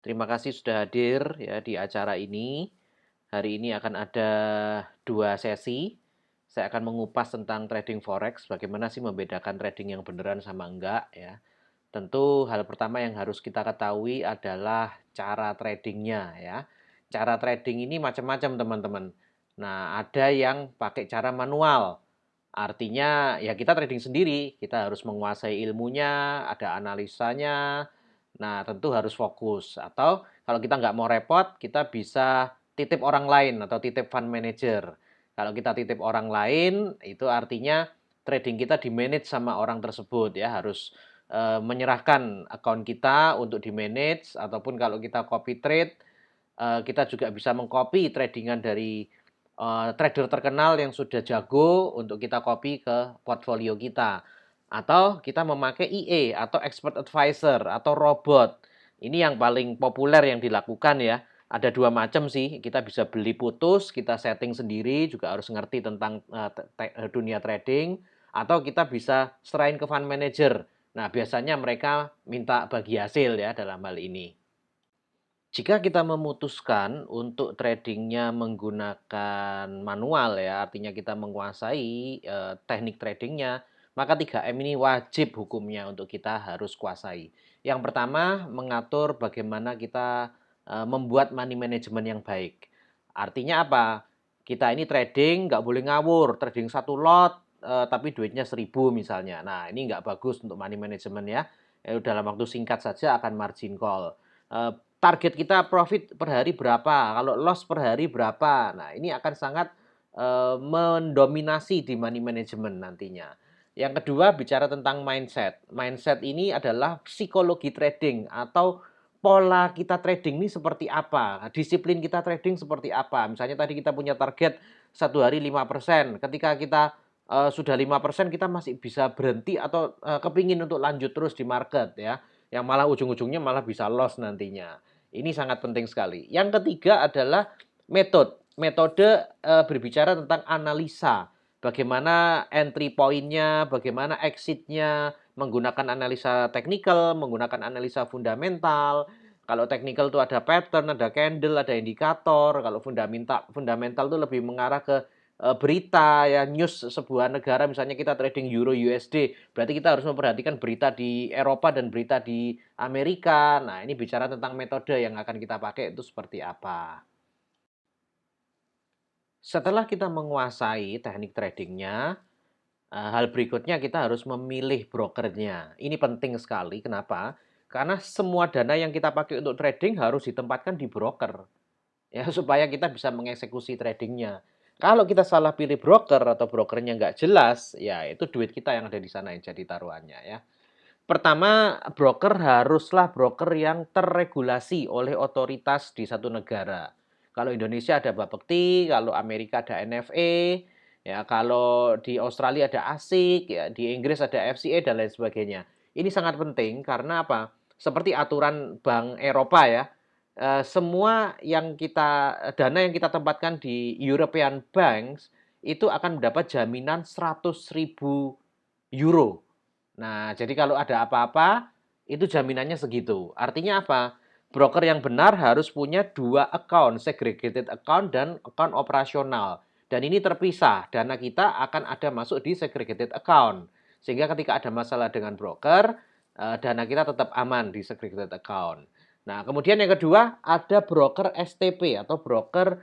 Terima kasih sudah hadir ya di acara ini. Hari ini akan ada 2 sesi. Saya akan mengupas tentang trading forex, bagaimana sih membedakan trading yang beneran sama enggak ya. Tentu hal pertama yang harus kita ketahui adalah cara tradingnya ya. Cara trading ini macam-macam teman-teman. Nah, ada yang pakai cara manual. Artinya ya kita trading sendiri, kita harus menguasai ilmunya, ada analisanya. Nah, tentu harus fokus. Atau kalau kita nggak mau repot, kita bisa titip orang lain atau titip fund manager. Kalau kita titip orang lain, itu artinya trading kita di-manage sama orang tersebut ya, harus menyerahkan account kita untuk di-manage, ataupun kalau kita copy trade, kita juga bisa mengcopy tradingan dari trader terkenal yang sudah jago untuk kita copy ke portfolio kita. Atau kita memakai EA atau expert advisor atau robot. Ini yang paling populer yang dilakukan ya. Ada 2 macam sih, kita bisa beli putus, kita setting sendiri, juga harus ngerti tentang dunia trading, atau kita bisa serahin ke fund manager. Nah, biasanya mereka minta bagi hasil ya dalam hal ini. Jika kita memutuskan untuk tradingnya menggunakan manual ya, artinya kita menguasai teknik tradingnya, maka 3M ini wajib hukumnya untuk kita harus kuasai. Yang pertama, mengatur bagaimana kita membuat money management yang baik. Artinya apa? Kita ini trading nggak boleh ngawur, trading satu lot tapi duitnya 1.000 misalnya. Nah, ini nggak bagus untuk money management ya. Dalam waktu singkat saja akan margin call. Target kita profit per hari berapa, kalau loss per hari berapa. Nah, ini akan sangat mendominasi di money management nantinya. Yang kedua, bicara tentang mindset. Mindset ini adalah psikologi trading atau pola kita trading ini seperti apa, disiplin kita trading seperti apa. Misalnya tadi kita punya target satu hari 5%. Ketika kita sudah 5%, kita masih bisa berhenti atau kepingin untuk lanjut terus di market ya, yang malah ujung-ujungnya malah bisa loss nantinya. Ini sangat penting sekali. Yang ketiga adalah metode. Metode berbicara tentang analisa. Bagaimana entry point-nya, bagaimana exit-nya, menggunakan analisa teknikal, menggunakan analisa fundamental. Kalau teknikal itu ada pattern, ada candle, ada indikator. Kalau fundamental fundamental itu lebih mengarah ke berita ya, news sebuah negara, misalnya kita trading euro USD, berarti kita harus memperhatikan berita di Eropa dan berita di Amerika. Nah, ini bicara tentang metode yang akan kita pakai itu seperti apa. Setelah kita menguasai teknik tradingnya, hal berikutnya kita harus memilih brokernya. Ini penting sekali, kenapa? Karena semua dana yang kita pakai untuk trading harus ditempatkan di broker. Ya, supaya kita bisa mengeksekusi tradingnya. Kalau kita salah pilih broker atau brokernya nggak jelas, ya itu duit kita yang ada di sana yang jadi taruhannya ya. Pertama, broker haruslah broker yang terregulasi oleh otoritas di satu negara. Kalau Indonesia ada Bapepti, kalau Amerika ada NFA, ya kalau di Australia ada ASIC, ya di Inggris ada FCA dan lain sebagainya. Ini sangat penting karena apa? Seperti aturan Bank Eropa ya, semua yang kita dana yang kita tempatkan di European Banks itu akan mendapat jaminan 100.000 euro. Nah, jadi kalau ada apa-apa, itu jaminannya segitu. Artinya apa? Broker yang benar harus punya 2 account, segregated account dan account operasional. Dan ini terpisah, dana kita akan ada masuk di segregated account. Sehingga ketika ada masalah dengan broker, dana kita tetap aman di segregated account. Nah, kemudian yang kedua, ada broker STP atau broker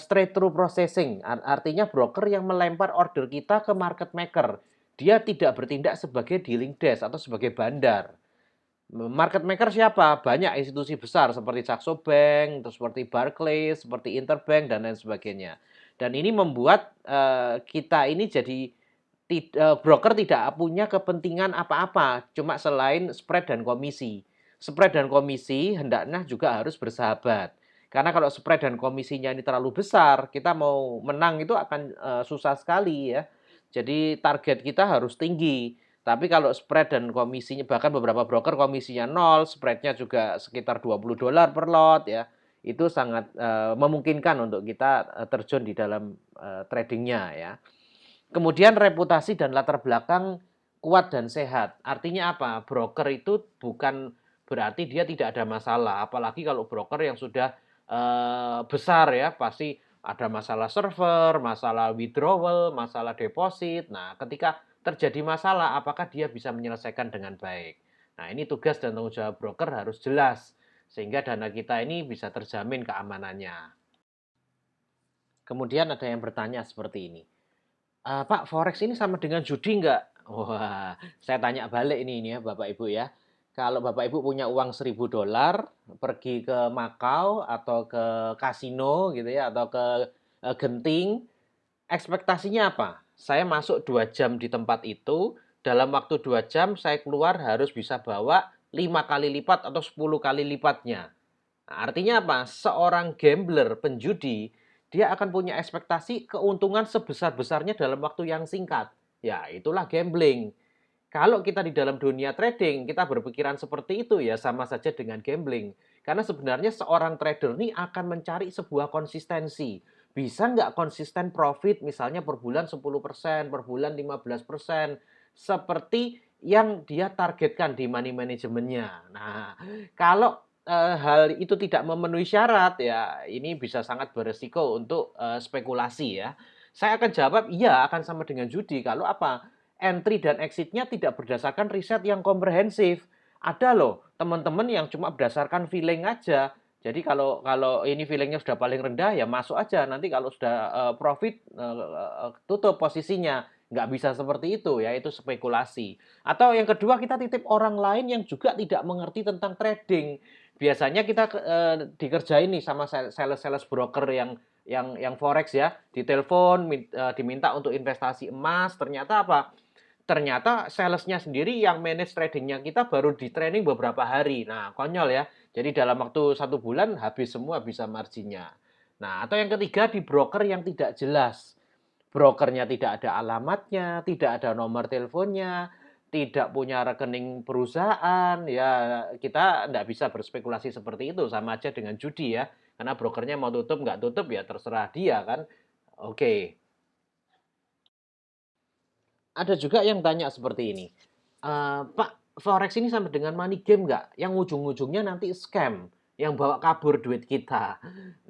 straight through processing. Artinya broker yang melempar order kita ke market maker. Dia tidak bertindak sebagai dealing desk atau sebagai bandar. Market maker siapa? Banyak institusi besar seperti Saxo Bank, terus seperti Barclays, seperti Interbank dan lain sebagainya. Dan ini membuat kita ini jadi broker tidak punya kepentingan apa-apa, cuma selain spread dan komisi. Spread dan komisi hendaknya juga harus bersahabat. Karena kalau spread dan komisinya ini terlalu besar, kita mau menang itu akan susah sekali ya. Jadi target kita harus tinggi. Tapi kalau spread dan komisinya, bahkan beberapa broker komisinya nol, spreadnya juga sekitar $20 per lot ya, itu sangat memungkinkan untuk kita terjun di dalam tradingnya ya. Kemudian reputasi dan latar belakang kuat dan sehat. Artinya apa? Broker itu bukan berarti dia tidak ada masalah. Apalagi kalau broker yang sudah besar ya, pasti ada masalah server, masalah withdrawal, masalah deposit. Nah, ketika terjadi masalah, apakah dia bisa menyelesaikan dengan baik? Nah, ini tugas dan tanggung jawab broker harus jelas, sehingga dana kita ini bisa terjamin keamanannya. Kemudian ada yang bertanya seperti ini, Pak, forex ini sama dengan judi nggak? Wah, saya tanya balik ini ya Bapak Ibu ya. Kalau Bapak Ibu punya uang $1.000, pergi ke Makau atau ke kasino gitu ya, atau ke Genting, ekspektasinya apa? Saya masuk 2 jam di tempat itu, dalam waktu 2 jam saya keluar harus bisa bawa 5 kali lipat atau 10 kali lipatnya. Nah, artinya apa? Seorang gambler, penjudi, dia akan punya ekspektasi keuntungan sebesar-besarnya dalam waktu yang singkat. Ya, itulah gambling. Kalau kita di dalam dunia trading, kita berpikiran seperti itu ya sama saja dengan gambling. Karena sebenarnya seorang trader ini akan mencari sebuah konsistensi. Bisa nggak konsisten profit misalnya per bulan 10%, per bulan 15%. Seperti yang dia targetkan di money manajemennya. Nah, kalau hal itu tidak memenuhi syarat ya ini bisa sangat beresiko untuk spekulasi ya. Saya akan jawab iya akan sama dengan judi kalau apa? Entry dan exit-nya tidak berdasarkan riset yang komprehensif. Ada loh teman-teman yang cuma berdasarkan feeling aja. Jadi kalau kalau ini feelingnya sudah paling rendah ya masuk aja. Nanti kalau sudah profit tutup posisinya. Nggak bisa seperti itu ya, itu spekulasi. Atau yang kedua kita titip orang lain yang juga tidak mengerti tentang trading. Biasanya kita dikerjain nih sama sales-sales broker yang forex ya, ditelepon diminta untuk investasi emas, ternyata apa? Ternyata salesnya sendiri yang manage tradingnya kita baru di training beberapa hari. Nah, konyol ya. Jadi dalam waktu 1 bulan habis semua bisa marginnya. Nah, atau yang ketiga di broker yang tidak jelas. Brokernya tidak ada alamatnya, tidak ada nomor teleponnya, tidak punya rekening perusahaan, ya kita nggak bisa berspekulasi seperti itu, sama aja dengan judi ya. Karena brokernya mau tutup nggak tutup ya terserah dia kan. Oke. Ada juga yang tanya seperti ini, Pak, forex ini sama dengan money game nggak? Yang ujung-ujungnya nanti scam, yang bawa kabur duit kita.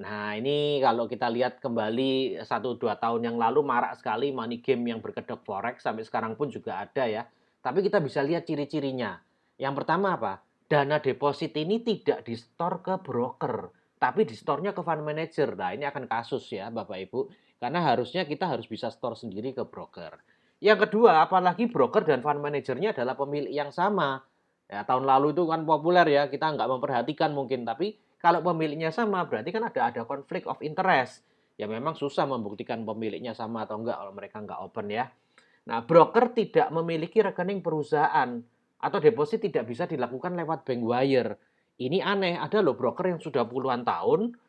Nah ini kalau kita lihat kembali 1-2 tahun yang lalu marak sekali money game yang berkedok forex, sampai sekarang pun juga ada ya. Tapi kita bisa lihat ciri-cirinya. Yang pertama apa? Dana deposit ini tidak di-store ke broker, tapi di-store-nya ke fund manager. Nah ini akan kasus ya Bapak Ibu, karena harusnya kita harus bisa store sendiri ke broker. Yang kedua, apalagi broker dan fund manajernya adalah pemilik yang sama. Ya, tahun lalu itu kan populer ya, kita nggak memperhatikan mungkin, tapi kalau pemiliknya sama berarti kan ada konflik of interest. Ya memang susah membuktikan pemiliknya sama atau enggak kalau mereka nggak open ya. Nah, broker tidak memiliki rekening perusahaan atau deposit tidak bisa dilakukan lewat bank wire. Ini aneh, ada loh broker yang sudah puluhan tahun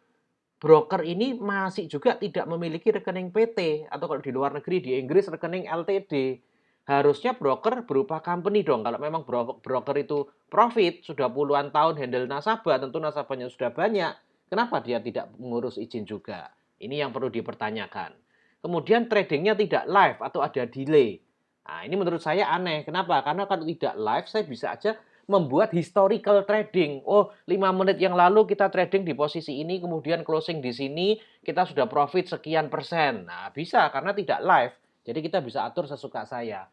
broker ini masih juga tidak memiliki rekening PT atau kalau di luar negeri di Inggris rekening LTD. Harusnya broker berupa company dong. Kalau memang broker itu profit, sudah puluhan tahun handle nasabah, tentu nasabahnya sudah banyak. Kenapa dia tidak mengurus izin juga? Ini yang perlu dipertanyakan. Kemudian tradingnya tidak live atau ada delay. Nah, ini menurut saya aneh. Kenapa? Karena kalau tidak live, saya bisa aja membuat historical trading. Oh, 5 menit yang lalu kita trading di posisi ini, kemudian closing di sini, kita sudah profit sekian persen. Nah, bisa karena tidak live. Jadi kita bisa atur sesuka saya.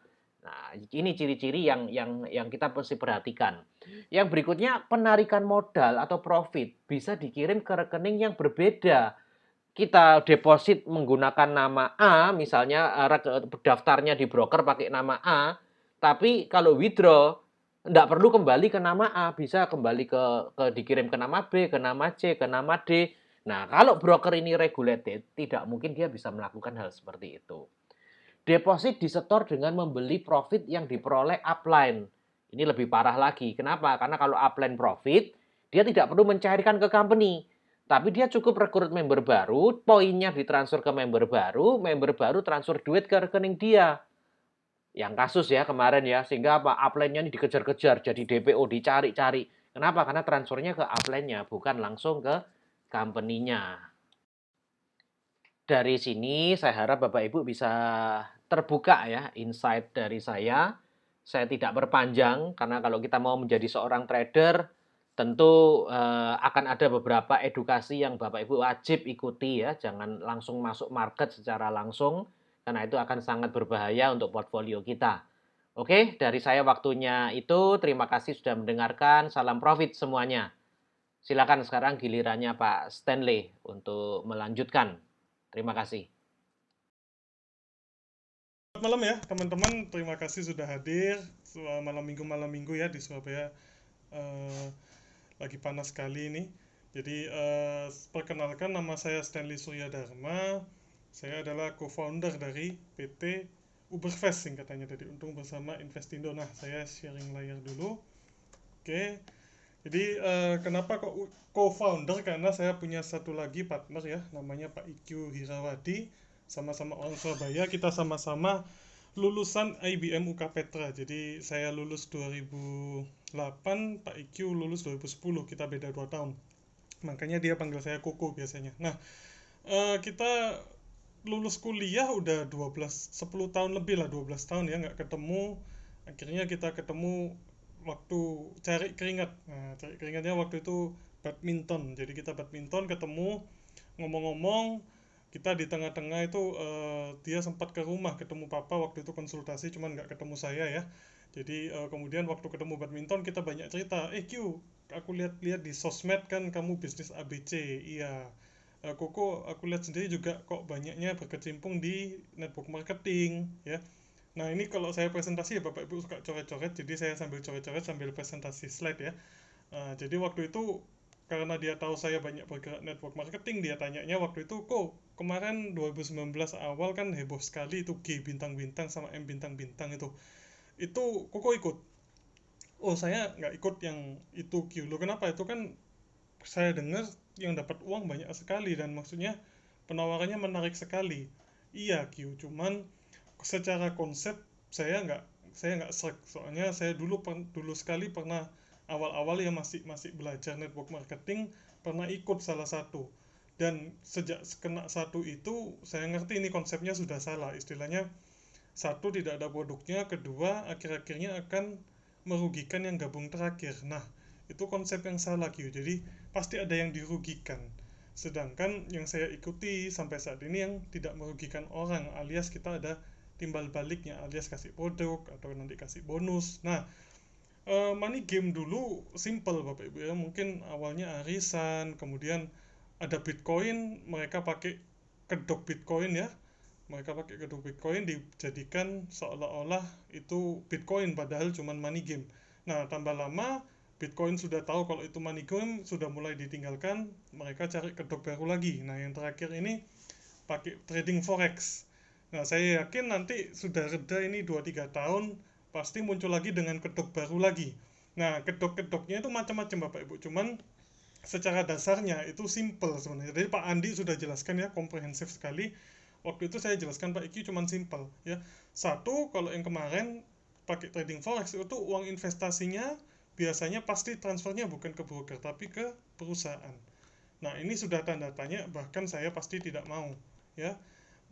Nah, ini ciri-ciri yang kita mesti perhatikan. Yang berikutnya, penarikan modal atau profit bisa dikirim ke rekening yang berbeda. Kita deposit menggunakan nama A, misalnya daftarnya di broker pakai nama A, tapi kalau withdraw enggak perlu kembali ke nama A, bisa kembali dikirim ke nama B, ke nama C, ke nama D. Nah, kalau broker ini regulated, tidak mungkin dia bisa melakukan hal seperti itu. Deposit disetor dengan membeli profit yang diperoleh upline. Ini lebih parah lagi. Kenapa? Karena kalau upline profit, dia tidak perlu mencairkan ke company. Tapi dia cukup rekrut member baru, poinnya ditransfer ke member baru transfer duit ke rekening dia. Yang kasus ya kemarin ya, sehingga apa? Upline-nya ini dikejar-kejar, jadi DPO dicari-cari. Kenapa? Karena transfernya ke upline-nya, bukan langsung ke company-nya. Dari sini saya harap Bapak Ibu bisa terbuka ya insight dari saya. Saya tidak berpanjang karena kalau kita mau menjadi seorang trader Tentu, akan ada beberapa edukasi yang Bapak Ibu wajib ikuti ya, jangan langsung masuk market secara langsung, karena itu akan sangat berbahaya untuk portfolio kita. Oke, dari saya waktunya itu, terima kasih sudah mendengarkan, salam profit semuanya. Silakan sekarang gilirannya Pak Stanley untuk melanjutkan. Terima kasih. Selamat malam ya teman-teman, terima kasih sudah hadir malam minggu ya di Surabaya. eh, Lagi panas sekali ini. Jadi perkenalkan, nama saya Stanley Surya Dharma. Saya adalah co-founder dari PT Uberfest singkatannya dari Untung bersama Investindo. Nah, saya sharing layar dulu. Oke. Jadi kenapa kok co-founder? Karena saya punya satu lagi partner ya, namanya Pak IQ Hirawadi. Sama-sama orang Surabaya, kita sama-sama lulusan IBM UK Petra. Jadi saya lulus 2008, Pak IQ lulus 2010. Kita beda 2 tahun. Makanya dia panggil saya Koko biasanya. Nah, kita lulus kuliah udah 10 tahun lebih lah, 12 tahun ya nggak ketemu. Akhirnya kita ketemu waktu cari keringat. Nah, cari keringatnya waktu itu badminton. Jadi kita badminton ketemu, ngomong-ngomong, kita di tengah-tengah itu dia sempat ke rumah ketemu papa waktu itu konsultasi, cuman nggak ketemu saya ya. Jadi kemudian waktu ketemu badminton kita banyak cerita. Q, aku lihat-lihat di sosmed kan kamu bisnis ABC. Iya. Koko aku lihat sendiri juga kok banyaknya berkecimpung di network marketing ya. Nah, ini kalau saya presentasi ya Bapak Ibu suka coret-coret, jadi saya sambil coret-coret sambil presentasi slide ya. Jadi waktu itu karena dia tahu saya banyak bergerak network marketing, dia tanyanya waktu itu, kok kemarin 2019 awal kan heboh sekali itu G bintang-bintang sama M bintang-bintang itu Koko ikut. Oh, saya nggak ikut yang itu Q. Lo kenapa? Itu kan saya dengar yang dapat uang banyak sekali dan maksudnya penawarannya menarik sekali. Iya Q, cuman secara konsep saya nggak serk, soalnya saya dulu sekali pernah awal-awal ya masih masih belajar network marketing, pernah ikut salah satu, dan sejak kena satu itu saya ngerti ini konsepnya sudah salah. Istilahnya satu, tidak ada produknya, kedua akhir-akhirnya akan merugikan yang gabung terakhir. Nah, itu konsep yang salah Q, jadi pasti ada yang dirugikan, sedangkan yang saya ikuti sampai saat ini yang tidak merugikan orang, alias kita ada timbal baliknya, alias kasih produk atau nanti kasih bonus. Nah, money game dulu simple Bapak Ibu ya, mungkin awalnya arisan, kemudian ada Bitcoin, mereka pakai kedok Bitcoin ya, mereka pakai kedok Bitcoin dijadikan seolah-olah itu Bitcoin padahal cuma money game. Nah, tambah lama Bitcoin sudah tahu kalau itu money game, sudah mulai ditinggalkan, mereka cari kedok baru lagi. Nah, yang terakhir ini pakai trading forex. Nah, saya yakin nanti sudah reda ini 2-3 tahun, pasti muncul lagi dengan kedok baru lagi. Nah, kedok-kedoknya itu macam-macam Bapak Ibu, cuman secara dasarnya itu simple sebenarnya. Jadi Pak Andi sudah jelaskan ya, komprehensif sekali. Waktu itu saya jelaskan Pak Iki cuman simple ya. Satu, kalau yang kemarin pakai trading forex itu uang investasinya biasanya pasti transfernya bukan ke broker tapi ke perusahaan. Nah, ini sudah tanda tanya, bahkan saya pasti tidak mau ya.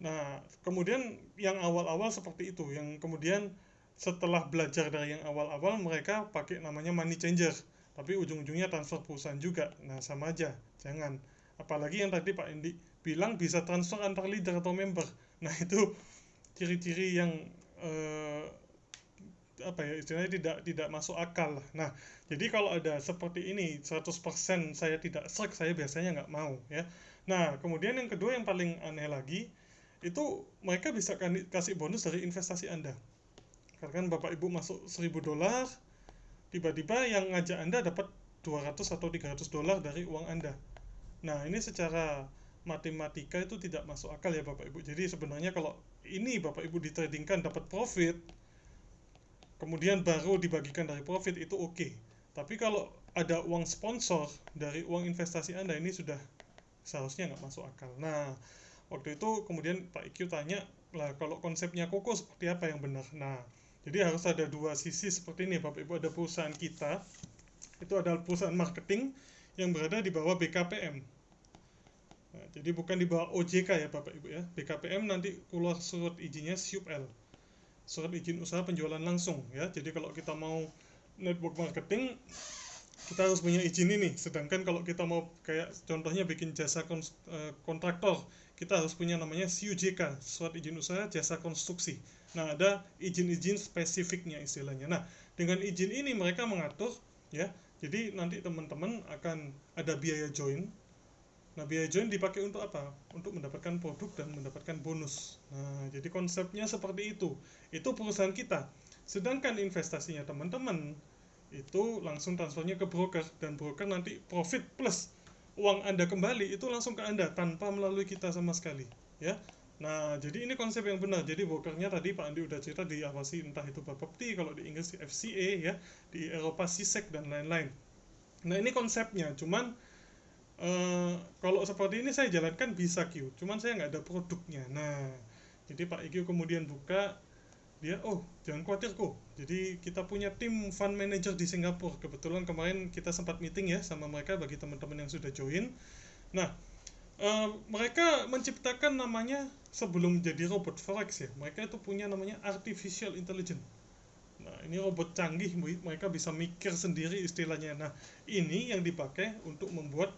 Nah, kemudian yang awal-awal seperti itu, yang kemudian setelah belajar dari yang awal-awal mereka pakai namanya money changer, tapi ujung-ujungnya transfer perusahaan juga. Nah, sama aja, jangan. Apalagi yang tadi Pak Indi bilang bisa transfer antar leader atau member. Nah, itu ciri-ciri yang eh, apa ya istilahnya tidak masuk akal lah. Nah, jadi kalau ada seperti ini 100% saya tidak serk, saya biasanya nggak mau ya. Nah, kemudian yang kedua yang paling aneh lagi itu mereka bisa kasih bonus dari investasi Anda. Karena kan Bapak Ibu masuk $1.000, tiba-tiba yang ngajak Anda dapat 200 atau $300 dari uang Anda. Nah, ini secara matematika itu tidak masuk akal ya Bapak Ibu. Jadi sebenarnya kalau ini Bapak Ibu ditradingkan dapat profit, kemudian baru dibagikan dari profit, itu oke. Tapi kalau ada uang sponsor dari uang investasi Anda, ini sudah seharusnya nggak masuk akal. Nah, waktu itu kemudian Pak IQ tanya, lah kalau konsepnya Koko seperti apa yang benar? Nah, jadi harus ada dua sisi seperti ini Bapak Ibu. Ada perusahaan kita, itu adalah perusahaan marketing yang berada di bawah BKPM. Nah, jadi bukan di bawah OJK ya Bapak Ibu ya. BKPM nanti keluar surat izinnya SUPL, surat izin usaha penjualan langsung ya. Jadi kalau kita mau network marketing, kita harus punya izin ini. Sedangkan kalau kita mau kayak contohnya bikin jasa kontraktor, kita harus punya namanya SUJK, surat izin usaha jasa konstruksi. Nah, ada izin-izin spesifiknya istilahnya. Nah, dengan izin ini mereka mengatur ya. Jadi nanti teman-teman akan ada biaya join. Nah, biaya join dipakai untuk apa? Untuk mendapatkan produk dan mendapatkan bonus. Nah, jadi konsepnya seperti itu. Itu perusahaan kita. Sedangkan investasinya teman-teman itu langsung transfernya ke broker, dan broker nanti profit plus uang Anda kembali itu langsung ke Anda tanpa melalui kita sama sekali, ya. Nah, jadi ini konsep yang benar. Jadi brokernya tadi Pak Andi udah cerita diawasi, entah itu Bapepti, kalau di Inggris di FCA ya, di Eropa CSEC dan lain-lain. Nah, ini konsepnya. Cuman kalau seperti ini saya jalankan bisa Q, cuman saya nggak ada produknya. Nah, jadi Pak IQ kemudian buka, dia, oh jangan khawatir kok, jadi kita punya tim fund manager di Singapura. Kebetulan kemarin kita sempat meeting ya sama mereka, bagi teman-teman yang sudah join. Nah, mereka menciptakan namanya, sebelum jadi robot forex ya, mereka itu punya namanya artificial intelligence. Nah, ini robot canggih, mereka bisa mikir sendiri istilahnya. Nah, ini yang dipakai untuk membuat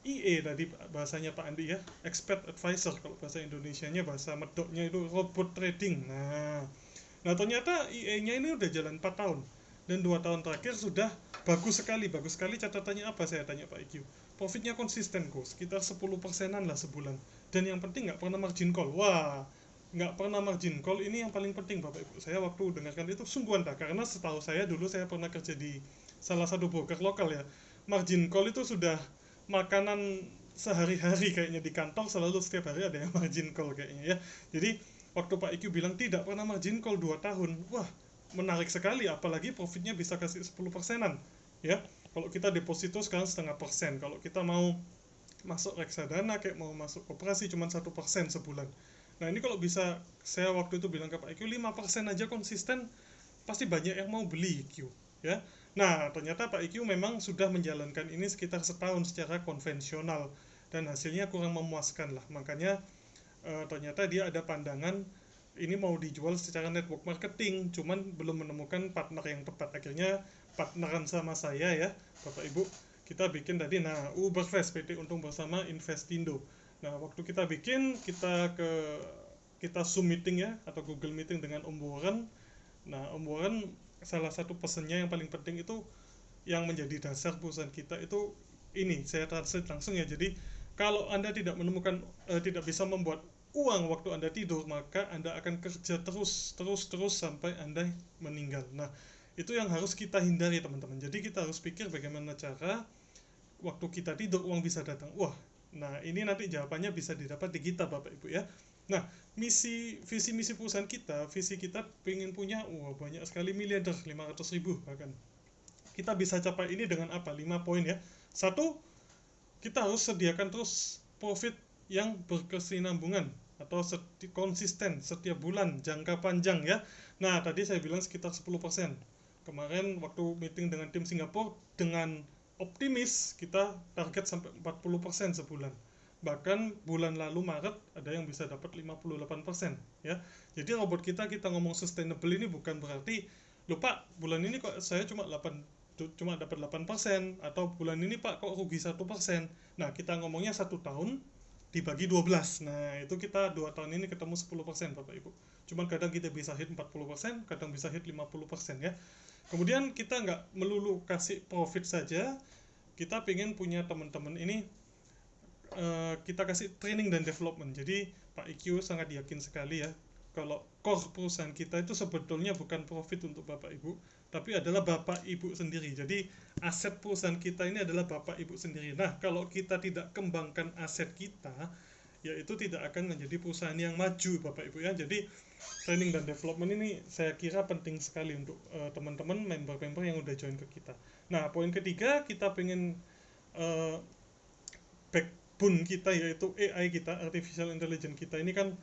IE tadi bahasanya Pak Andi ya, expert advisor, kalau bahasa Indonesianya, bahasa medoknya itu robot trading. Nah, ternyata IE-nya ini udah jalan 4 tahun, dan 2 tahun terakhir sudah bagus sekali. Bagus sekali catatannya apa, saya tanya Pak IQ. Profitnya konsisten kok, sekitar 10%-an lah sebulan. Dan yang penting nggak pernah margin call. Wah, nggak pernah margin call ini yang paling penting Bapak Ibu. Saya waktu dengarkan itu sungguhan tak, karena setahu saya dulu saya pernah kerja di salah satu broker lokal ya. Margin call itu sudah makanan sehari-hari kayaknya, di kantor selalu setiap hari ada yang margin call kayaknya ya. Jadi waktu Pak IQ bilang tidak pernah margin call 2 tahun, wah menarik sekali, apalagi profitnya bisa kasih 10%-an ya. Kalau kita deposito sekarang 0,5%, kalau kita mau masuk reksadana kayak mau masuk koperasi cuma 1% sebulan. Nah, ini kalau bisa, saya waktu itu bilang ke Pak IQ 5% aja konsisten, pasti banyak yang mau beli IQ ya. Nah, ternyata Pak IQ memang sudah menjalankan ini sekitar setahun secara konvensional, dan hasilnya kurang memuaskan lah. Makanya ternyata dia ada pandangan ini mau dijual secara network marketing, cuman belum menemukan partner yang tepat. Akhirnya partneran sama saya ya Bapak Ibu, kita bikin tadi, nah, Uberfest PT Untung bersama Investindo. Nah, waktu kita bikin, kita Zoom meeting ya, atau Google meeting dengan Om Warren. Nah, Om Warren salah satu pesannya yang paling penting itu, yang menjadi dasar perusahaan kita itu ini, saya translate langsung ya. Jadi kalau Anda tidak menemukan, tidak bisa membuat uang waktu Anda tidur, maka Anda akan kerja terus sampai Anda meninggal. Nah, itu yang harus kita hindari teman-teman. Jadi kita harus pikir bagaimana cara waktu kita tidur uang bisa datang. Wah, nah ini nanti jawabannya bisa didapat di kita Bapak Ibu ya. Nah, visi misi perusahaan kita, visi kita pengen punya, wah banyak sekali, miliarder, 500.000 bahkan. Kita bisa capai ini dengan apa? 5 poin ya. Satu, kita harus sediakan terus profit yang berkesinambungan atau konsisten setiap bulan, jangka panjang ya. Nah, tadi saya bilang sekitar 10%. Kemarin waktu meeting dengan tim Singapura, dengan optimis kita target sampai 40% sebulan. Bahkan bulan lalu Maret ada yang bisa dapat 58% ya. Jadi robot kita ngomong sustainable ini bukan berarti, lupa bulan ini kok saya cuma dapat 8%, atau bulan ini Pak kok rugi 1%. Nah, kita ngomongnya 1 tahun dibagi 12. Nah, itu kita 2 tahun ini ketemu 10% Bapak Ibu. Cuman kadang kita bisa hit 40%, kadang bisa hit 50% ya. Kemudian kita nggak melulu kasih profit saja, kita pengen punya teman-teman ini, kita kasih training dan development. Jadi Pak IQ sangat yakin sekali ya, kalau core perusahaan kita itu sebetulnya bukan profit untuk Bapak Ibu, tapi adalah Bapak Ibu sendiri. Jadi aset perusahaan kita ini adalah Bapak Ibu sendiri. Nah, kalau kita tidak kembangkan aset kita, yaitu tidak akan menjadi perusahaan yang maju Bapak Ibu ya. Jadi training dan development ini saya kira penting sekali untuk teman-teman member-member yang udah join ke kita. Nah, poin ketiga, kita pengen backbone kita, yaitu AI kita, artificial intelligence kita ini kan,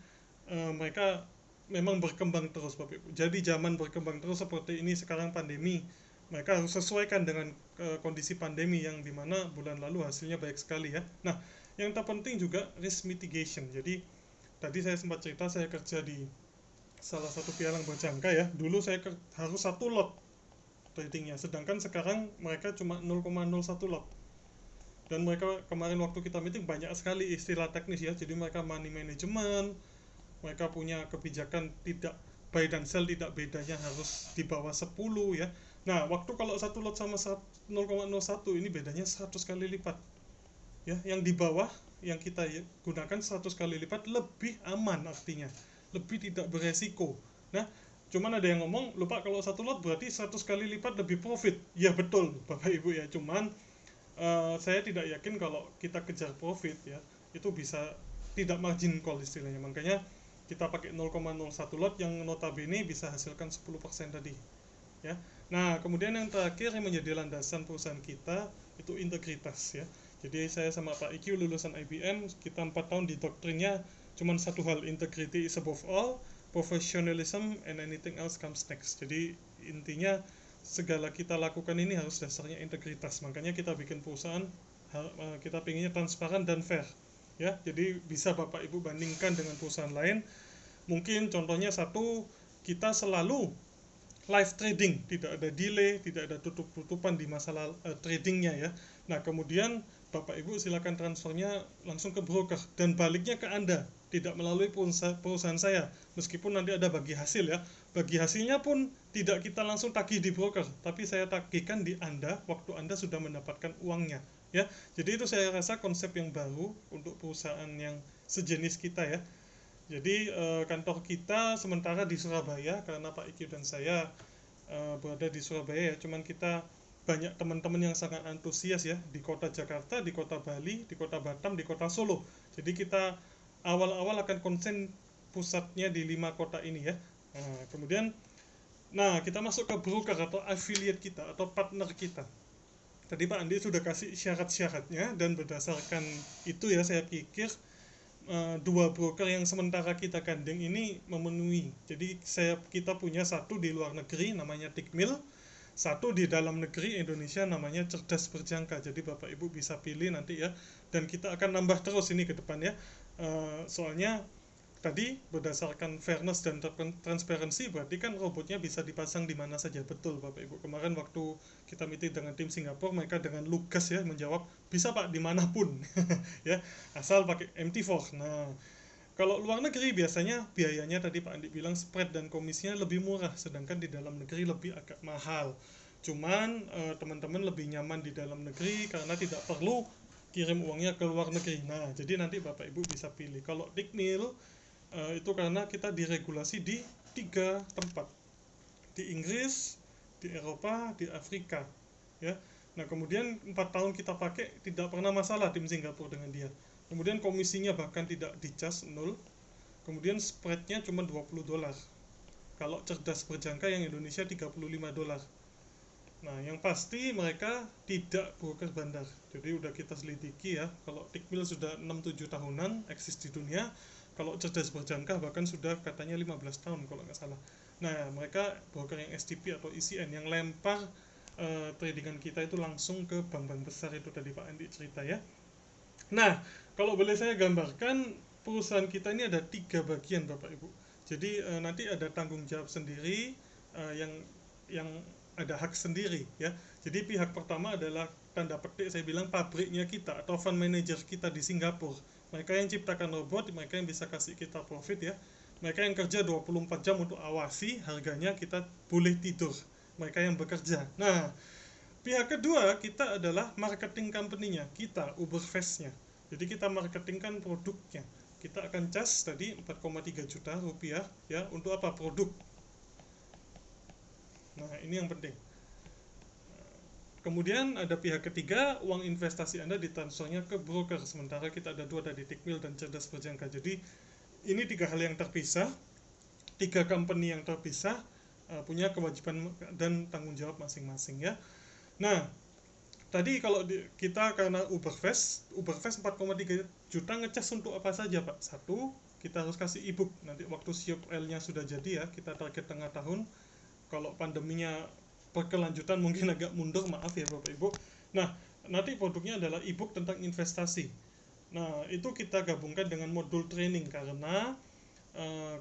mereka memang berkembang terus Bapak Ibu. Jadi zaman berkembang terus seperti ini, sekarang pandemi, mereka harus sesuaikan dengan kondisi pandemi yang dimana bulan lalu hasilnya baik sekali ya. Nah, yang terpenting juga risk mitigation. Jadi tadi saya sempat cerita, saya kerja di salah satu pialang berjangka ya. Dulu saya harus 1 lot tradingnya, sedangkan sekarang mereka cuma 0,01 lot. Dan mereka kemarin waktu kita meeting banyak sekali istilah teknis ya, jadi mereka money management, mereka punya kebijakan tidak buy dan sell, tidak bedanya harus di bawah 10 ya. Nah, waktu kalau satu lot sama 0,01 ini bedanya 100 kali lipat. Ya, yang di bawah yang kita gunakan 100 kali lipat lebih aman, artinya lebih tidak beresiko. Nah, cuman ada yang ngomong lupa kalau satu lot berarti 100 kali lipat lebih profit. Ya betul Bapak Ibu ya, cuman saya tidak yakin kalau kita kejar profit ya itu bisa tidak margin call istilahnya. Makanya kita pakai 0,01 lot yang notabene bisa hasilkan 10% tadi ya. Nah, kemudian yang terakhir yang menjadi landasan perusahaan kita itu integritas ya. Jadi saya sama Pak IQ lulusan IBM, kita 4 tahun di doktrinnya cuman satu hal, integrity is above all, professionalism and anything else comes next. Jadi intinya segala kita lakukan ini harus dasarnya integritas. Makanya kita bikin perusahaan, kita pengennya transparan dan fair ya. Jadi bisa Bapak Ibu bandingkan dengan perusahaan lain. Mungkin contohnya satu, kita selalu live trading, tidak ada delay, tidak ada tutup-tutupan di masalah tradingnya ya. Nah, kemudian Bapak Ibu silakan transfernya langsung ke broker dan baliknya ke Anda, tidak melalui perusahaan saya. Meskipun nanti ada bagi hasil ya, bagi hasilnya pun tidak kita langsung tagih di broker, tapi saya tagihkan di Anda waktu Anda sudah mendapatkan uangnya ya. Jadi itu saya rasa konsep yang baru untuk perusahaan yang sejenis kita ya. Jadi kantor kita sementara di Surabaya karena Pak Iki dan saya berada di Surabaya ya. Cuman kita banyak teman-teman yang sangat antusias ya di kota Jakarta, di kota Bali, di kota Batam, di kota Solo. Jadi kita awal-awal akan konsen pusatnya di 5 kota ini ya. Kemudian kita masuk ke broker atau affiliate kita atau partner kita. Tadi Pak Andi sudah kasih syarat-syaratnya dan berdasarkan itu ya saya pikir 2 broker yang sementara kita gandeng ini memenuhi. Jadi kita punya satu di luar negeri namanya Tickmill, satu di dalam negeri Indonesia namanya Cerdas Berjangka. Jadi Bapak Ibu bisa pilih nanti ya, dan kita akan nambah terus ini ke depan ya. Soalnya tadi berdasarkan fairness dan transparansi berarti kan robotnya bisa dipasang di mana saja. Betul Bapak Ibu, kemarin waktu kita meeting dengan tim Singapura, mereka dengan lugas ya menjawab bisa Pak dimanapun ya, asal pakai MT4. Nah, kalau luar negeri biasanya biayanya tadi Pak Andi bilang spread dan komisinya lebih murah, sedangkan di dalam negeri lebih agak mahal. Cuman teman-teman lebih nyaman di dalam negeri karena tidak perlu kirim uangnya ke luar negeri. Nah, jadi nanti Bapak Ibu bisa pilih. Kalau Tickmill itu karena kita diregulasi di 3 tempat, di Inggris, di Eropa, di Afrika ya. Nah, kemudian 4 tahun kita pakai tidak pernah masalah tim Singapura dengan dia. Kemudian komisinya bahkan tidak di-charge 0. Kemudian spreadnya cuma $20. Kalau Cerdas Berjangka yang Indonesia $35. Nah, yang pasti mereka tidak broker bandar. Jadi udah kita selidiki ya, kalau Tickmill sudah 6-7 tahunan eksis di dunia, kalau Cerdas Berjangka bahkan sudah katanya 15 tahun kalau nggak salah. Nah, mereka broker yang STP atau ECN yang lempar tradingan kita itu langsung ke bank-bank besar itu tadi Pak Andi cerita ya. Nah, kalau boleh saya gambarkan, perusahaan kita ini ada 3 bagian Bapak Ibu. Jadi nanti ada tanggung jawab sendiri yang ada hak sendiri ya. Jadi pihak pertama adalah tanda petik saya bilang pabriknya kita atau fund manager kita di Singapura. Mereka yang ciptakan robot, mereka yang bisa kasih kita profit ya. Mereka yang kerja 24 jam untuk awasi harganya, kita boleh tidur. Mereka yang bekerja. Nah, pihak kedua kita adalah marketing company-nya, kita Uberfest-nya. Jadi kita marketingkan produknya. Kita akan cas tadi 4,3 juta rupiah ya, untuk apa? Produk. Nah, ini yang penting. Kemudian ada pihak ketiga, uang investasi Anda ditransfernya ke broker. Sementara kita ada 2 tadi, Tickmill dan Cerdas Berjangka. Jadi ini 3 hal yang terpisah, 3 company yang terpisah, punya kewajiban dan tanggung jawab masing-masing ya. Nah, tadi kalau kita karena Uberfest 4,3 juta ngecas untuk apa saja Pak? Satu, kita harus kasih e-book. Nanti waktu COL-nya sudah jadi ya, kita target tengah tahun. Kalau pandeminya berkelanjutan mungkin agak mundur, maaf ya Bapak Ibu. Nah, nanti produknya adalah e-book tentang investasi. Nah, itu kita gabungkan dengan modul training karena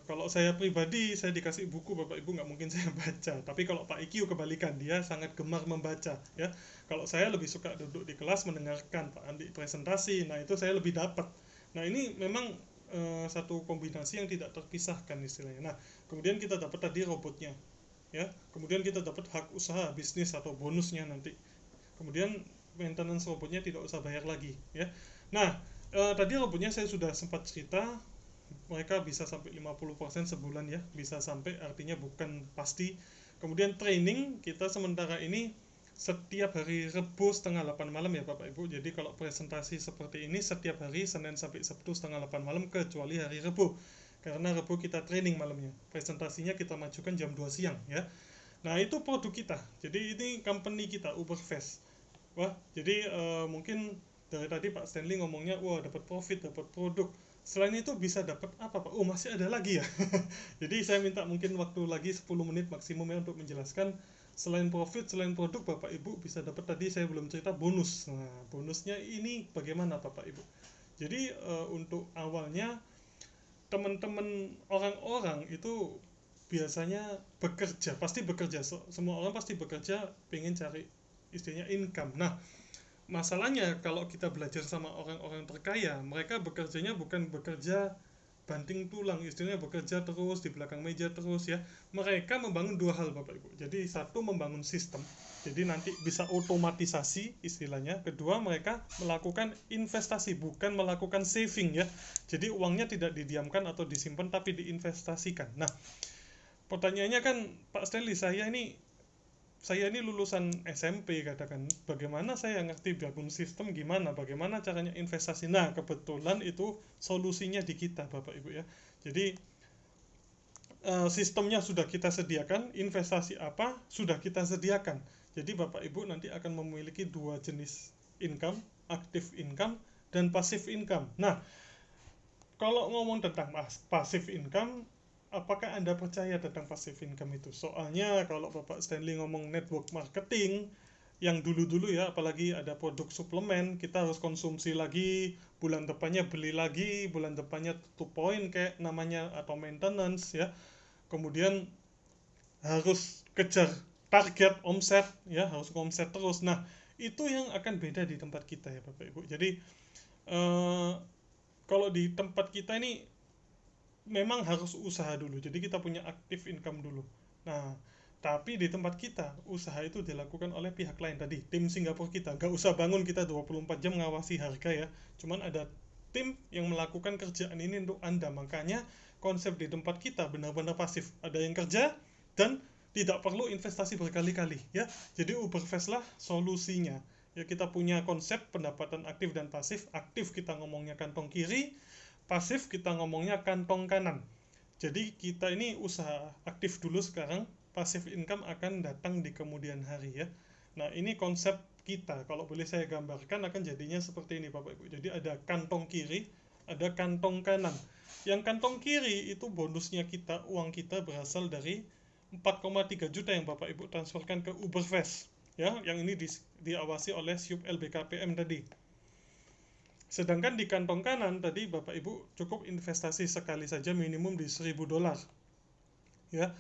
Kalau saya pribadi, saya dikasih buku Bapak Ibu nggak mungkin saya baca. Tapi kalau Pak IQ kebalikan, dia sangat gemar membaca ya. Kalau saya lebih suka duduk di kelas mendengarkan Pak Andi presentasi, nah itu saya lebih dapat. Nah ini memang satu kombinasi yang tidak terpisahkan istilahnya. Nah kemudian kita dapat tadi robotnya ya, kemudian kita dapat hak usaha bisnis atau bonusnya nanti, kemudian maintenance robotnya tidak usah bayar lagi ya. Nah tadi robotnya saya sudah sempat cerita, mereka bisa sampai 50% sebulan ya, bisa sampai, artinya bukan pasti. Kemudian training kita sementara ini setiap hari Rabu setengah 8 malam ya Bapak Ibu. Jadi kalau presentasi seperti ini setiap hari Senin sampai Sabtu setengah 8 malam kecuali hari Rabu. Karena Rabu kita training malamnya. Presentasinya kita majukan jam 2 siang ya. Nah, itu produk kita. Jadi ini company kita Uberfest. Wah, jadi mungkin dari tadi Pak Stanley ngomongnya, wah dapat profit, dapat produk. Selain itu bisa dapat apa Pak? Oh masih ada lagi ya. Jadi saya minta mungkin waktu lagi 10 menit maksimum ya untuk menjelaskan. Selain profit, selain produk, Bapak Ibu bisa dapat, tadi saya belum cerita, bonus. Nah, bonusnya ini bagaimana Bapak Ibu? Jadi untuk awalnya teman-teman orang-orang itu biasanya bekerja, pasti bekerja. Semua orang pasti bekerja, pengen cari istilahnya income. Nah, masalahnya kalau kita belajar sama orang-orang terkaya, mereka bekerjanya bukan bekerja banting tulang, istilahnya bekerja terus di belakang meja terus ya. Mereka membangun dua hal Bapak Ibu. Jadi satu, membangun sistem, jadi nanti bisa otomatisasi istilahnya. Kedua, mereka melakukan investasi, bukan melakukan saving ya. Jadi uangnya tidak didiamkan atau disimpan tapi diinvestasikan. Nah, pertanyaannya kan Pak Stanley, saya ini lulusan SMP katakan, bagaimana saya ngerti bangun sistem, gimana, bagaimana caranya investasi. Nah kebetulan itu solusinya di kita Bapak Ibu ya. Jadi sistemnya sudah kita sediakan, investasi apa sudah kita sediakan. Jadi Bapak Ibu nanti akan memiliki dua jenis income, active income dan passive income. Nah kalau ngomong tentang passive income, apakah Anda percaya tentang passive income itu? Soalnya kalau Bapak Stanley ngomong network marketing, yang dulu-dulu ya, apalagi ada produk suplemen, kita harus konsumsi lagi, bulan depannya beli lagi, bulan depannya tutup poin kayak namanya, atau maintenance ya. Kemudian harus kejar target omset ya, harus omset terus. Nah, itu yang akan beda di tempat kita ya Bapak Ibu. Jadi eh, kalau di tempat kita ini memang harus usaha dulu. Jadi kita punya active income dulu. Nah, tapi di tempat kita, usaha itu dilakukan oleh pihak lain tadi. Tim Singapura kita, gak usah bangun kita 24 jam ngawasi harga ya. Cuman ada tim yang melakukan kerjaan ini untuk Anda. Makanya konsep di tempat kita benar-benar pasif. Ada yang kerja dan tidak perlu investasi berkali-kali ya. Jadi Uberfest lah solusinya. Ya, kita punya konsep pendapatan aktif dan pasif. Aktif kita ngomongnya kantong kiri, pasif kita ngomongnya kantong kanan. Jadi kita ini usaha aktif dulu sekarang, pasif income akan datang di kemudian hari ya. Nah ini konsep kita, kalau boleh saya gambarkan akan jadinya seperti ini Bapak Ibu. Jadi ada kantong kiri, ada kantong kanan. Yang kantong kiri itu bonusnya kita, uang kita berasal dari 4,3 juta yang Bapak Ibu transferkan ke Uberfest ya, yang ini diawasi oleh SUP LBKPM tadi. Sedangkan di kantong kanan tadi Bapak Ibu cukup investasi sekali saja minimum di $1.000 ya.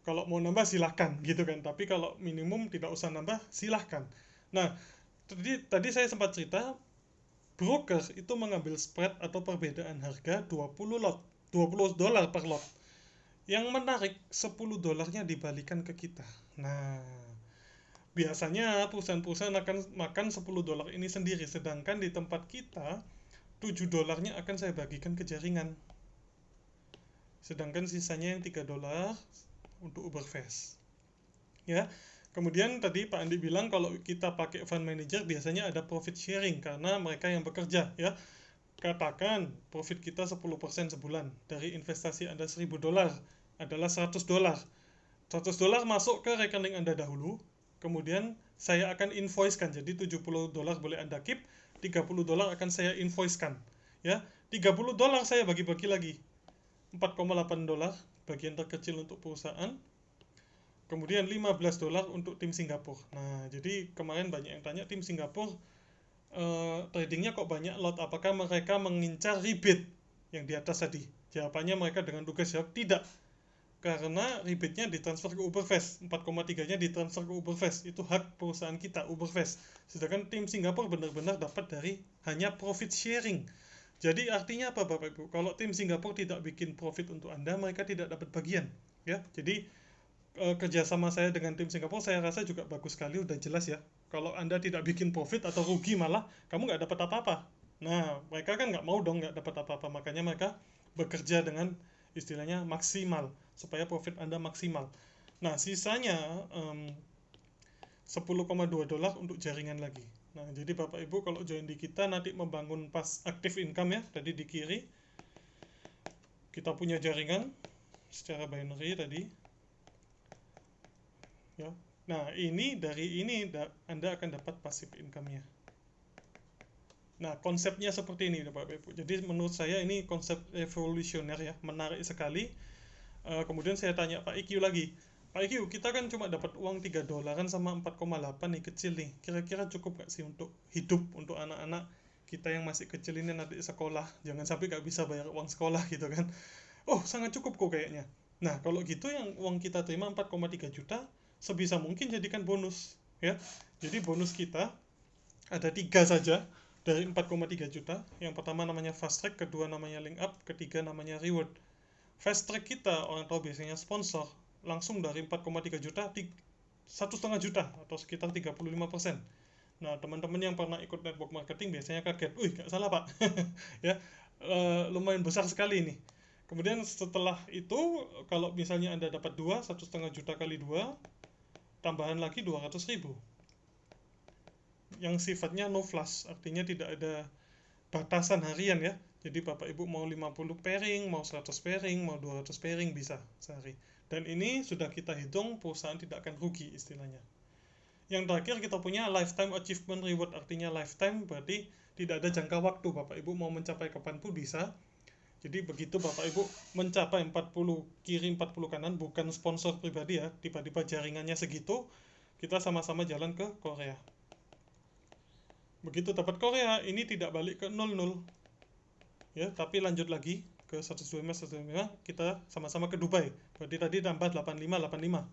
Kalau mau nambah silahkan gitu kan, tapi kalau minimum tidak usah nambah silahkan. Nah tadi saya sempat cerita, broker itu mengambil spread atau perbedaan harga 20 lot, $20 per lot. Yang menarik, $10 dibalikan ke kita. Nah biasanya perusahaan-perusahaan akan makan $10 ini sendiri, sedangkan di tempat kita $7 akan saya bagikan ke jaringan, sedangkan sisanya yang $3 untuk Uberfest ya. Kemudian tadi Pak Andi bilang kalau kita pakai fund manager biasanya ada profit sharing karena mereka yang bekerja ya. Katakan profit kita 10% sebulan, dari investasi Anda $1.000 adalah $100. $100 masuk ke rekening Anda dahulu, kemudian saya akan invoicekan. Jadi $70 boleh Anda keep, $30 akan saya invoicekan ya. $30 saya bagi-bagi lagi, $4,8 bagian terkecil untuk perusahaan, kemudian $15 untuk tim Singapura. Nah jadi kemarin banyak yang tanya, tim Singapura tradingnya kok banyak lot, apakah mereka mengincar rebate yang di atas tadi. Jawabannya mereka dengan tugas jawab tidak. Karena rebate-nya ditransfer ke Uberfest, 4,3-nya ditransfer ke Uberfest. Itu hak perusahaan kita, Uberfest. Sedangkan tim Singapura benar-benar dapat dari hanya profit sharing. Jadi artinya apa Bapak Ibu? Kalau tim Singapura tidak bikin profit untuk Anda, mereka tidak dapat bagian. Ya, jadi kerjasama saya dengan tim Singapura saya rasa juga bagus sekali, udah jelas ya. Kalau Anda tidak bikin profit atau rugi malah kamu nggak dapat apa-apa. Nah, mereka kan nggak mau dong nggak dapat apa-apa, makanya mereka bekerja dengan istilahnya maksimal supaya profit Anda maksimal. Nah, sisanya 10,2 dolar untuk jaringan lagi. Nah, jadi Bapak Ibu kalau join di kita nanti membangun pas active income ya, tadi di kiri kita punya jaringan secara binary tadi. Ya. Nah, ini dari ini Anda akan dapat passive income-nya. Nah, konsepnya seperti ini Bapak Ibu. Jadi menurut saya ini konsep revolusioner ya, menarik sekali. Kemudian saya tanya Pak IQ lagi. Pak IQ, kita kan cuma dapat uang 3 dolaran sama 4,8 nih, kecil nih. Kira-kira cukup nggak sih untuk hidup untuk anak-anak kita yang masih kecil ini nanti sekolah? Jangan sampai nggak bisa bayar uang sekolah gitu kan. Oh, sangat cukup kok kayaknya. Nah, kalau gitu yang uang kita terima 4,3 juta, sebisa mungkin jadikan bonus. Ya, jadi bonus kita ada 3 saja dari 4,3 juta. Yang pertama namanya fast track, kedua namanya link up, ketiga namanya reward. Fast track kita, orang tahu biasanya sponsor, langsung dari 4,3 juta, 1,5 juta atau sekitar 35%. Nah, teman-teman yang pernah ikut network marketing biasanya kaget, wih, nggak salah Pak. Ya, lumayan besar sekali ini. Kemudian setelah itu, kalau misalnya Anda dapat 2, 1,5 juta kali 2, tambahan lagi 200.000. Yang sifatnya no flash, artinya tidak ada batasan harian ya. Jadi Bapak Ibu mau 50 pairing, mau 100 pairing, mau 200 pairing bisa sehari. Dan ini sudah kita hitung perusahaan tidak akan rugi istilahnya. Yang terakhir kita punya lifetime achievement reward, artinya lifetime berarti tidak ada jangka waktu. Bapak Ibu mau mencapai kapan pun bisa. Jadi begitu Bapak Ibu mencapai 40 kiri 40 kanan, bukan sponsor pribadi ya, tiba-tiba jaringannya segitu, kita sama-sama jalan ke Korea. Begitu dapat Korea, ini tidak balik ke 00. Ya, tapi lanjut lagi ke 125, kita sama-sama ke Dubai. Berarti tadi tambah 85.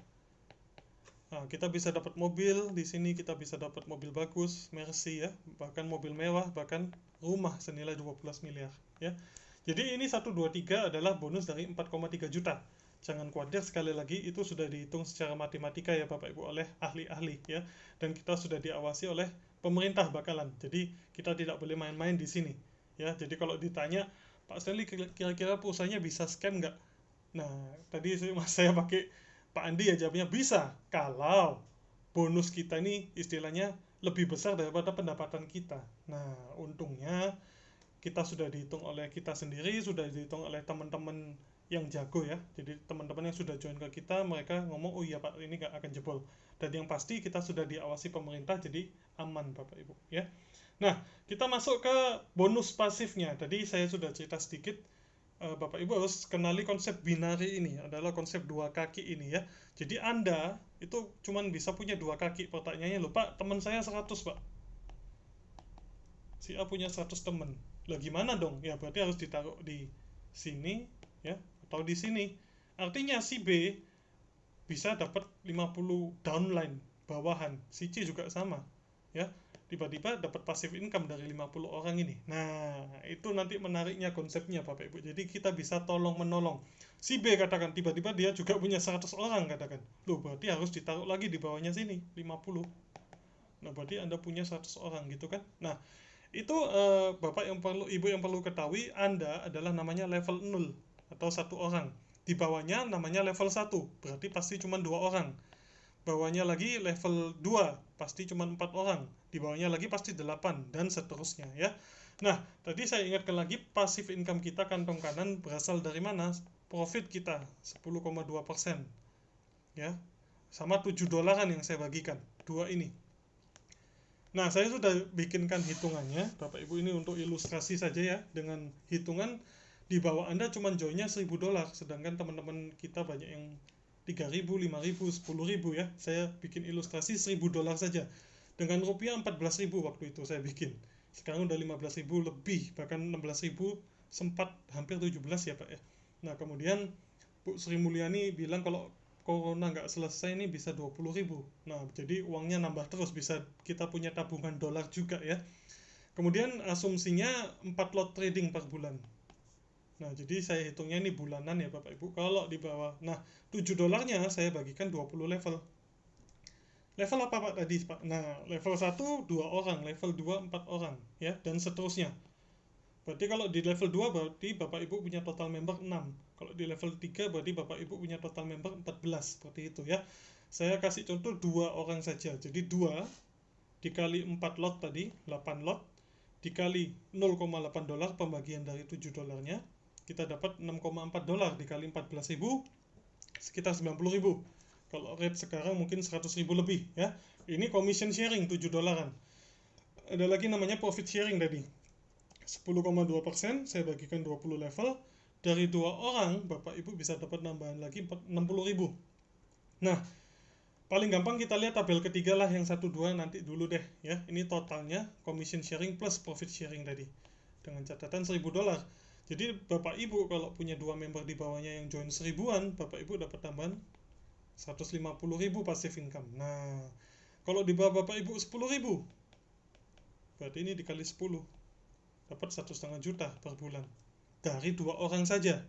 Nah, kita bisa dapat mobil di sini, kita bisa dapat mobil bagus, Mercy ya, bahkan mobil mewah, bahkan rumah senilai 12 miliar ya. Jadi ini 1 2 3 adalah bonus dari 4,3 juta. Jangan khawatir, sekali lagi itu sudah dihitung secara matematika ya Bapak Ibu oleh ahli-ahli ya, dan kita sudah diawasi oleh pemerintah bakalan. Jadi kita tidak boleh main-main di sini ya. Jadi kalau ditanya Pak Stanley kira-kira perusahaannya bisa scam nggak? Nah, tadi saya pakai Pak Andi ya jawabnya bisa kalau bonus kita ini istilahnya lebih besar daripada pendapatan kita. Nah, untungnya kita sudah dihitung oleh kita sendiri, sudah dihitung oleh teman-teman yang jago ya. Jadi teman-teman yang sudah join ke kita, mereka ngomong, oh iya Pak, ini nggak akan jebol. Dan yang pasti kita sudah diawasi pemerintah, jadi aman Bapak Ibu ya. Nah, kita masuk ke bonus pasifnya. Tadi saya sudah cerita sedikit. Bapak Ibu harus kenali konsep binary ini, adalah konsep dua kaki ini ya. Jadi Anda itu cuma bisa punya dua kaki. Pertanyaannya, loh Pak, teman saya 100 Pak. Si A punya 100 teman. Lah gimana dong? Ya berarti harus ditaruh di sini ya, atau di sini. Artinya si B bisa dapat 50 downline bawahan. Si C juga sama ya. Tiba-tiba dapat passive income dari 50 orang ini. Nah, itu nanti menariknya konsepnya Bapak Ibu. Jadi kita bisa tolong-menolong. Si B katakan tiba-tiba dia juga punya 100 orang katakan. Loh, berarti harus ditaruh lagi di bawahnya sini, 50. Nah, berarti Anda punya 100 orang gitu kan. Nah, itu Bapak yang perlu, Ibu yang perlu ketahui, Anda adalah namanya level 0 atau 1 orang. Di bawahnya namanya level 1, berarti pasti cuma 2 orang. Bawahnya lagi level 2, pasti cuma 4 orang. Di bawahnya lagi pasti 8, dan seterusnya ya. Nah, tadi saya ingatkan lagi, passive income kita kantong kanan berasal dari mana? Profit kita 10,2% ya. Sama 7 dolaran yang saya bagikan, dua ini. Nah, saya sudah bikinkan hitungannya, Bapak Ibu, ini untuk ilustrasi saja ya. Dengan hitungan di bawah Anda cuma joinnya 1.000 dolar, sedangkan teman-teman kita banyak yang 3.000, 5.000, 10.000 ya. Saya bikin ilustrasi 1.000 dolar saja. Dengan rupiah 14.000 waktu itu saya bikin. Sekarang udah 15.000 lebih, bahkan 16.000 sempat hampir 17 ya Pak ya. Nah kemudian Bu Sri Mulyani bilang kalau corona nggak selesai ini bisa 20.000. Nah jadi uangnya nambah terus, bisa kita punya tabungan dolar juga ya. Kemudian asumsinya 4 lot trading per bulan. Nah, jadi saya hitungnya ini bulanan ya Bapak Ibu. Kalau di bawah, nah 7 dolarnya saya bagikan 20 level. Level apa Pak tadi Pak? Nah, level 1 2 orang, level 2 4 orang ya, dan seterusnya. Berarti kalau di level 2 berarti Bapak Ibu punya total member 6. Kalau di level 3 berarti Bapak Ibu punya total member 14. Seperti itu ya. Saya kasih contoh 2 orang saja. Jadi 2 dikali 4 lot tadi, 8 lot, dikali 0,8 dolar pembagian dari 7 dolarnya, kita dapat 6,4 dolar dikali 14.000, sekitar 90.000. Kalau rate sekarang mungkin 100.000 lebih ya. Ini commission sharing 7 dolaran. Ada lagi namanya profit sharing tadi. 10,2% saya bagikan 20 level. Dari 2 orang Bapak Ibu bisa dapat nambahan lagi 60.000. Nah, paling gampang kita lihat tabel ketiga lah, yang 1-2 nanti dulu deh ya. Ini totalnya commission sharing plus profit sharing tadi. Dengan catatan 1.000 dolar. Jadi Bapak Ibu kalau punya 2 member di bawahnya yang join 1.000-an, Bapak Ibu dapat tambahan 150.000 passive income. Nah, kalau di bawah Bapak Ibu 10.000, berarti ini dikali 10, dapat 1,5 juta per bulan. Dari 2 orang saja.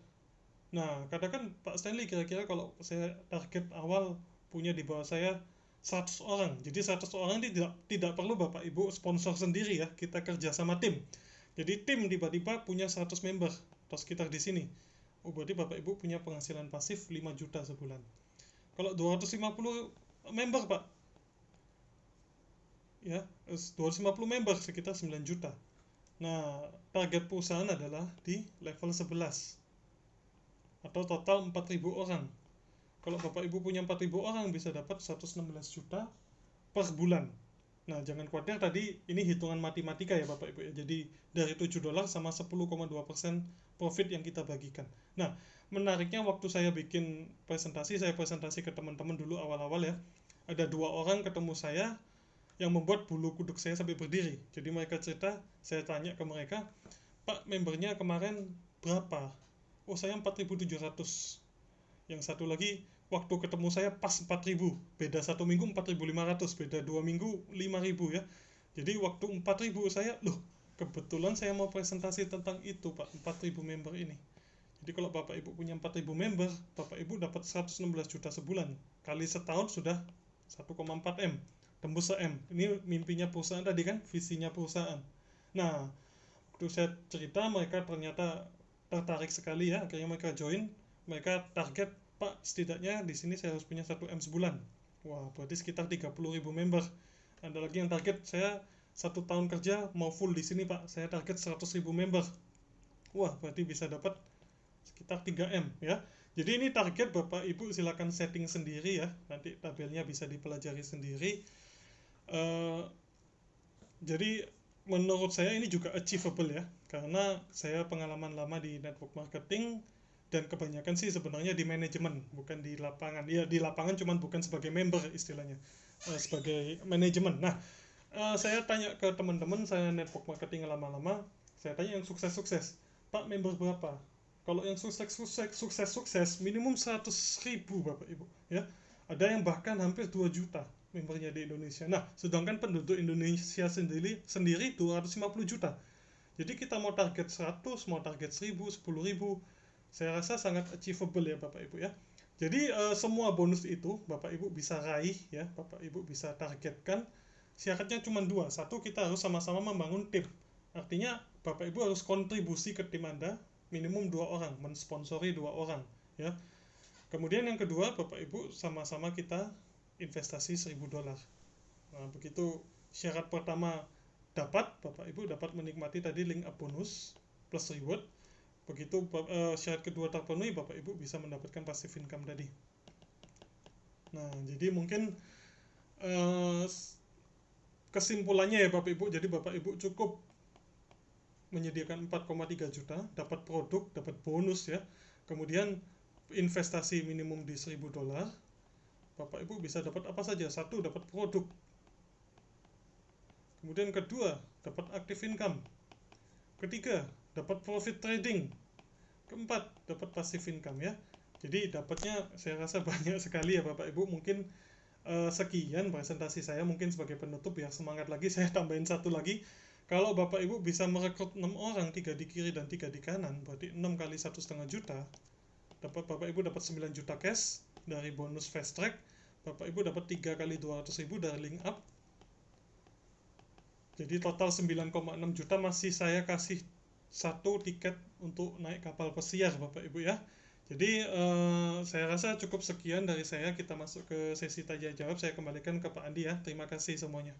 Nah, katakan Pak Stanley, kira-kira kalau saya target awal punya di bawah saya 100 orang. Jadi 100 orang ini tidak perlu Bapak Ibu sponsor sendiri ya. Kita kerja sama tim. Jadi tim tiba-tiba punya 100 member atau sekitar di sini. Oh, berarti Bapak Ibu punya penghasilan pasif 5 juta sebulan. Kalau 250 member Pak, ya 250 member sekitar 9 juta. Nah, target perusahaan adalah di level 11 atau total 4.000 orang. Kalau Bapak Ibu punya 4.000 orang bisa dapat 116 juta per bulan. Nah, jangan khawatir, tadi ini hitungan matematika ya Bapak Ibu ya. Jadi dari 7 dolar sama 10,2% profit yang kita bagikan. Nah, menariknya waktu saya bikin presentasi, saya presentasi ke teman-teman dulu awal-awal ya. Ada 2 orang ketemu saya yang membuat bulu kuduk saya sampai berdiri. Jadi mereka cerita, saya tanya ke mereka, Pak, membernya kemarin berapa? Oh, saya 4.700. Yang satu lagi, waktu ketemu saya pas 4.000. Beda 1 minggu 4.500, beda 2 minggu 5.000 ya. Jadi waktu 4.000 saya, loh, kebetulan saya mau presentasi tentang itu Pak, 4.000 member ini. Jadi kalau Bapak Ibu punya 4.000 member, Bapak Ibu dapat 116 juta sebulan. Kali setahun sudah 1,4 M. Tembus se-M. Ini mimpinya perusahaan tadi kan, visinya perusahaan. Nah, waktu saya cerita, mereka ternyata tertarik sekali ya, akhirnya mereka join. Mereka target, Pak, setidaknya di sini saya harus punya 1 M sebulan. Wah, berarti sekitar 30.000 member. Ada lagi yang target, saya 1 tahun kerja mau full di sini Pak, saya target 100.000 member. Wah, berarti bisa dapat sekitar 3 M ya. Jadi ini target, Bapak Ibu silakan setting sendiri ya. Nanti tabelnya bisa dipelajari sendiri. Jadi menurut saya ini juga achievable ya, karena saya pengalaman lama di network marketing dan kebanyakan sih sebenarnya di manajemen, bukan di lapangan. Ya di lapangan cuman bukan sebagai member istilahnya, sebagai manajemen. Nah, saya tanya ke teman-teman saya network marketing lama-lama, saya tanya yang sukses-sukses, Pak, member berapa? Kalau yang sukses minimum 100.000 Bapak Ibu ya. Ada yang bahkan hampir 2 juta membernya di Indonesia. Nah, sedangkan penduduk Indonesia sendiri 250 juta. Jadi kita mau target 100, mau target 1000, 10.000, saya rasa sangat achievable ya Bapak Ibu ya. Jadi semua bonus itu Bapak Ibu bisa raih ya, Bapak Ibu bisa targetkan. Syaratnya cuma 2. Satu, kita harus sama-sama membangun tim. Artinya Bapak Ibu harus kontribusi ke tim Anda minimum 2 orang, mensponsori 2 orang ya. Kemudian yang kedua, Bapak Ibu sama-sama kita investasi 1.000 dolar. Nah, begitu syarat pertama dapat, Bapak Ibu dapat menikmati tadi link up bonus plus reward. Begitu syarat kedua terpenuhi, Bapak Ibu bisa mendapatkan passive income tadi. Nah, jadi mungkin kesimpulannya ya Bapak Ibu, jadi Bapak Ibu cukup menyediakan 4,3 juta, dapat produk, dapat bonus ya. Kemudian investasi minimum di 1.000 dolar. Bapak Ibu bisa dapat apa saja? Satu, dapat produk. Kemudian kedua, dapat active income. Ketiga, dapat profit trading. Keempat, dapat passive income ya. Jadi dapatnya saya rasa banyak sekali ya Bapak Ibu. Mungkin sekian presentasi saya, mungkin sebagai penutup biar semangat lagi saya tambahin satu lagi. Kalau Bapak Ibu bisa merekrut 6 orang, 3 di kiri dan 3 di kanan, berarti 6 kali 1,5 juta, Bapak Ibu dapat 9 juta cash dari bonus fast track. Bapak Ibu dapat 3 kali 200.000 dari link up. Jadi total 9,6 juta, masih saya kasih satu tiket untuk naik kapal pesiar Bapak Ibu ya. Jadi saya rasa cukup sekian dari saya. Kita masuk ke sesi tanya jawab. Saya kembalikan ke Pak Andi ya. Terima kasih semuanya.